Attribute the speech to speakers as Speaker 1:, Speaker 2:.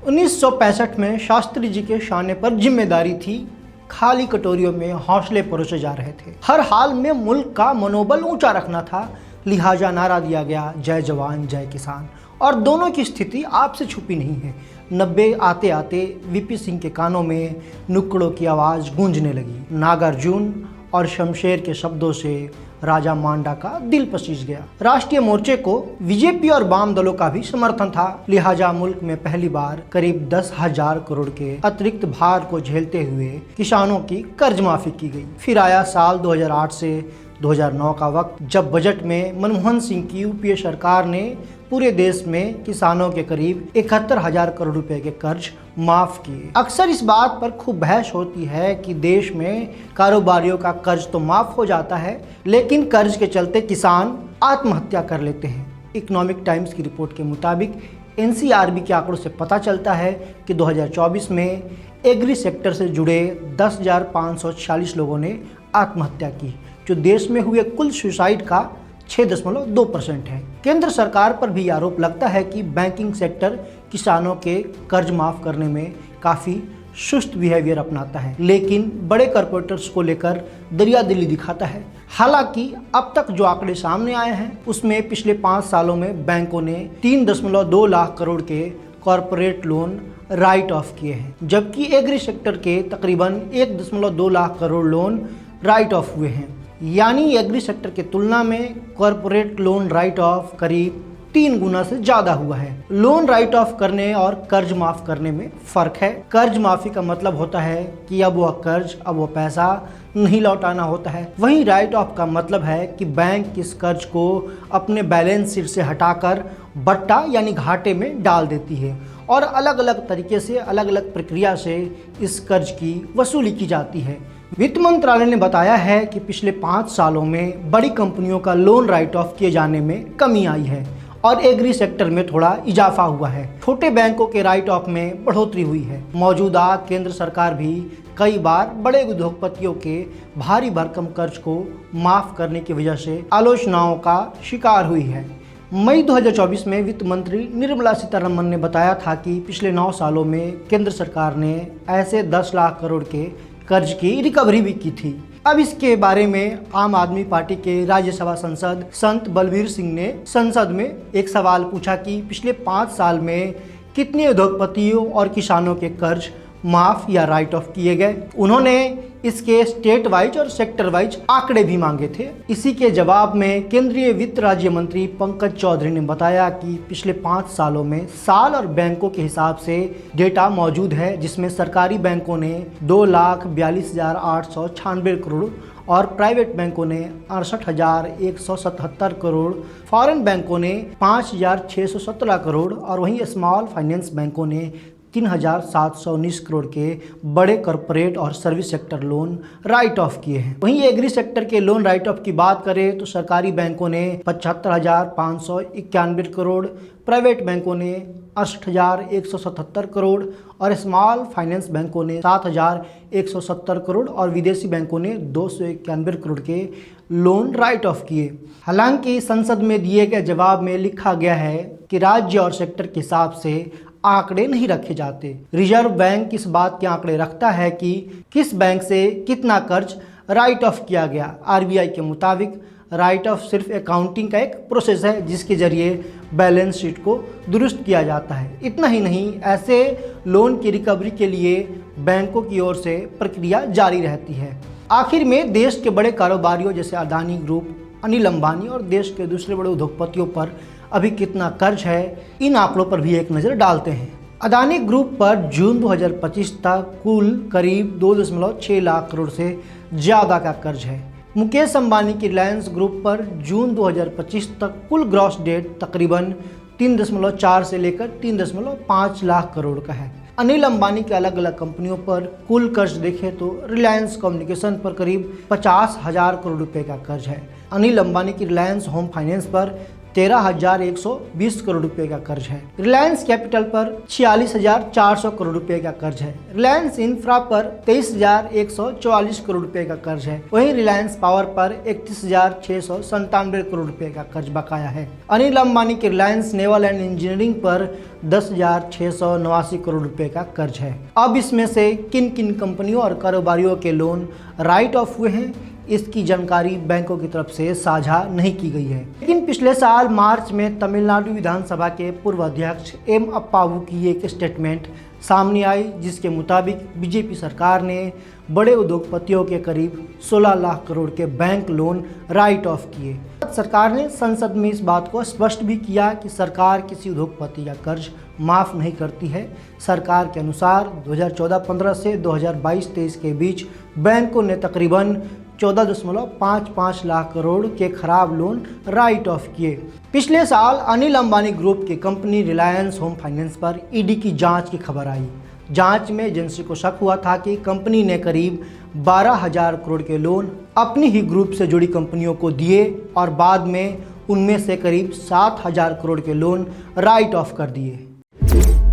Speaker 1: 1965 में शास्त्री जी के शाने पर जिम्मेदारी थी, खाली कटोरियों में हौसले परोसे जा रहे थे। हर हाल में मुल्क का मनोबल ऊंचा रखना था, लिहाजा नारा दिया गया जय जवान जय किसान। और दोनों की स्थिति आपसे छुपी नहीं है। 90 आते आते वीपी सिंह के कानों में नुक्कड़ों की आवाज़ गूंजने लगी। नागार्जुन और शमशेर के शब्दों से राजा मांडा का दिल पसीज गया। राष्ट्रीय मोर्चे को बीजेपी और वाम दलों का भी समर्थन था, लिहाजा मुल्क में पहली बार करीब 10,000 करोड़ के अतिरिक्त भार को झेलते हुए किसानों की कर्ज माफी की गई। फिर आया साल 2008 से 2009 का वक्त, जब बजट में मनमोहन सिंह की यूपीए सरकार ने पूरे देश में किसानों के करीब 71,000 करोड़ रुपए के कर्ज माफ किए। अक्सर इस बात पर खूब बहस होती है कि देश में कारोबारियों का कर्ज तो माफ हो जाता है, लेकिन कर्ज के चलते किसान आत्महत्या कर लेते हैं। इकोनॉमिक टाइम्स की रिपोर्ट के मुताबिक एनसीआरबी के आंकड़ों से पता चलता है कि 2024 में एग्री सेक्टर से जुड़े 10,546 लोगों ने आत्महत्या की, जो देश में हुए कुल सुसाइड का 6.2% है। केंद्र सरकार पर भी आरोप लगता है कि बैंकिंग सेक्टर किसानों के कर्ज माफ करने में काफ़ी सुस्त बिहेवियर अपनाता है, लेकिन बड़े कॉर्पोरेट्स को लेकर दरियादिली दिखाता है। हालांकि अब तक जो आंकड़े सामने आए हैं उसमें पिछले 5 सालों में बैंकों ने 3.2 लाख करोड़ के कॉर्पोरेट लोन राइट ऑफ किए हैं, जबकि एग्री सेक्टर के तकरीबन 1.2 lakh crore loan right of हुए हैं। यानी एग्री सेक्टर के तुलना में कॉर्पोरेट लोन राइट ऑफ करीब 3 गुना से ज़्यादा हुआ है। लोन राइट ऑफ करने और कर्ज माफ़ करने में फ़र्क है। कर्ज माफ़ी का मतलब होता है कि अब वो पैसा नहीं लौटाना होता है। वहीं राइट ऑफ का मतलब है कि बैंक इस कर्ज को अपने बैलेंस शीट से हटाकर बट्टा यानी घाटे में डाल देती है और अलग अलग तरीके से, अलग अलग प्रक्रिया से इस कर्ज की वसूली की जाती है। वित्त मंत्रालय ने बताया है कि पिछले 5 सालों में बड़ी कंपनियों का लोन राइट ऑफ किए जाने में कमी आई है और एग्री सेक्टर में थोड़ा इजाफा हुआ है। छोटे बैंकों के राइट ऑफ में बढ़ोतरी हुई है। मौजूदा केंद्र सरकार भी कई बार बड़े उद्योगपतियों के भारी भरकम कर्ज को माफ करने की वजह से आलोचनाओं का शिकार हुई है। मई 2024 में वित्त मंत्री निर्मला सीतारमण ने बताया था कि पिछले 9 सालों में केंद्र सरकार ने ऐसे 10 लाख करोड़ के कर्ज की रिकवरी भी की थी। अब इसके बारे में आम आदमी पार्टी के राज्यसभा सांसद संत बलबीर सिंह ने संसद में एक सवाल पूछा कि पिछले 5 साल में कितने उद्योगपतियों और किसानों के कर्ज माफ या राइट ऑफ किए गए। उन्होंने इसके स्टेट वाइज और सेक्टर वाइज आंकड़े भी मांगे थे। इसी के जवाब में केंद्रीय वित्त राज्य मंत्री पंकज चौधरी ने बताया कि पिछले 5 सालों में साल और बैंकों के हिसाब से डेटा मौजूद है, जिसमें सरकारी बैंकों ने 2,42,896 करोड़ और प्राइवेट बैंकों ने 68,177 करोड़, फॉरेन बैंकों ने 5,617 करोड़ और वहीं स्मॉल फाइनेंस बैंकों ने 3,719 करोड़ के बड़े कॉर्पोरेट और service sector loan right of किए हैं। वहीं एग्री सेक्टर के लोन राइट ऑफ की बात करें तो सरकारी बैंकों ने 75,591 करोड़, प्राइवेट बैंकों ने 68,177 करोड़ और स्मॉल फाइनेंस बैंकों ने 7,170 करोड़ और विदेशी बैंकों ने 291 करोड़ के लोन राइट ऑफ किए। हालांकि संसद में दिए गए जवाब में लिखा गया है कि राज्य और सेक्टर के हिसाब से आंकड़े नहीं रखे जाते। रिजर्व बैंक इस बात के आंकड़े रखता है कि किस बैंक से कितना कर्ज राइट ऑफ किया गया। आरबीआई के मुताबिक राइट ऑफ सिर्फ अकाउंटिंग का एक प्रोसेस है जिसके जरिए बैलेंस शीट को दुरुस्त किया जाता है। इतना ही नहीं, ऐसे लोन की रिकवरी के लिए बैंकों की ओर से प्रक्रिया जारी रहती है। आखिर में देश के बड़े कारोबारियों जैसे अदानी ग्रुप, अनिल अंबानी और देश के दूसरे बड़े उद्योगपतियों पर अभी कितना कर्ज है, इन आंकड़ों पर भी एक नज़र डालते हैं। अदानी ग्रुप पर जून 2025 तक कुल करीब 2.6 लाख करोड़ से ज़्यादा का कर्ज है। मुकेश अंबानी की रिलायंस ग्रुप पर जून 2025 तक कुल ग्रॉस डेट तकरीबन 3.4 से लेकर 3.5 लाख करोड़ का है। अनिल अंबानी के अलग अलग कंपनियों पर कुल कर्ज देखें तो रिलायंस कम्युनिकेशन पर करीब 50,000 करोड़ रुपए का कर्ज है। अनिल अंबानी की रिलायंस होम फाइनेंस पर 13,120 करोड़ रुपए का कर्ज है। रिलायंस कैपिटल पर 46,400 करोड़ रुपए का कर्ज है। रिलायंस इंफ्रा पर 23,144 करोड़ रुपए का कर्ज है। वहीं रिलायंस पावर पर 31,697 करोड़ रुपए का कर्ज बकाया है। अनिल अंबानी के रिलायंस नेवल एंड इंजीनियरिंग पर 10,689 करोड़ रुपए का कर्ज है। अब इसमें से किन किन कंपनियों और कारोबारियों के लोन राइट ऑफ हुए हैं, इसकी जानकारी बैंकों की तरफ से साझा नहीं की गई है। लेकिन पिछले साल मार्च में तमिलनाडु विधानसभा के पूर्व अध्यक्ष एम अप्पावू की एक स्टेटमेंट सामने आई, जिसके मुताबिक बीजेपी सरकार ने बड़े उद्योगपतियों के करीब 16 लाख करोड़ के बैंक लोन राइट ऑफ किए। सरकार ने संसद में इस बात को स्पष्ट भी किया कि सरकार किसी उद्योगपति का कर्ज माफ़ नहीं करती है। सरकार के अनुसार 2014-15 से 2022-23 के बीच बैंकों ने तकरीबन 14.55 लाख करोड़ के खराब लोन राइट ऑफ किए। पिछले साल अनिल अंबानी ग्रुप की कंपनी रिलायंस होम फाइनेंस पर ईडी की जांच की खबर आई। जांच में एजेंसी को शक हुआ था कि कंपनी ने करीब 12,000 करोड़ के लोन अपनी ही ग्रुप से जुड़ी कंपनियों को दिए और बाद में उनमें से करीब 7,000 करोड़ के लोन राइट ऑफ कर दिए।